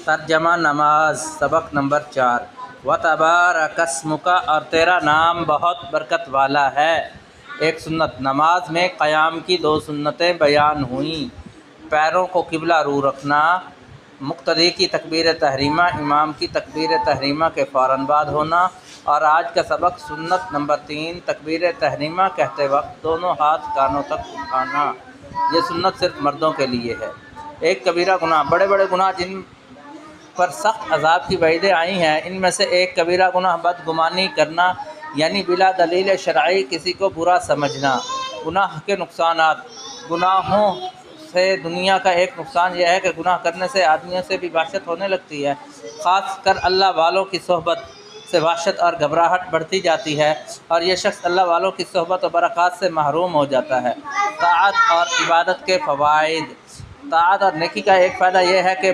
ترجمہ نماز سبق نمبر 4 وَتَبَارَكَ اسْمُكَ اور تیرا نام بہت برکت والا ہے۔ ایک سنت، نماز میں قیام کی 2 سنتیں بیان ہوئیں۔ پیروں کو قبلہ رو رکھنا، مقتدی کی تکبیر تحریمہ امام کی تکبیر تحریمہ کے فوراً بعد ہونا، اور آج کا سبق سنت نمبر 3 تکبیر تحریمہ کہتے وقت دونوں ہاتھ کانوں تک اٹھانا۔ یہ سنت صرف مردوں کے لیے ہے۔ ایک کبیرہ گناہ، بڑے بڑے گناہ جن پر سخت عذاب کی وعیدیں آئی ہیں، ان میں سے ایک کبیرہ گناہ بدگمانی کرنا، یعنی بلا دلیل شرعی کسی کو برا سمجھنا۔ گناہ کے نقصانات، گناہوں سے دنیا کا ایک نقصان یہ ہے کہ گناہ کرنے سے آدمیوں سے بھی وحشت ہونے لگتی ہے، خاص کر اللہ والوں کی صحبت سے وحشت اور گھبراہٹ بڑھتی جاتی ہے، اور یہ شخص اللہ والوں کی صحبت و برکات سے محروم ہو جاتا ہے۔ طاعت اور عبادت کے فوائد، طاعت اور نیکی کا ایک فائدہ یہ ہے کہ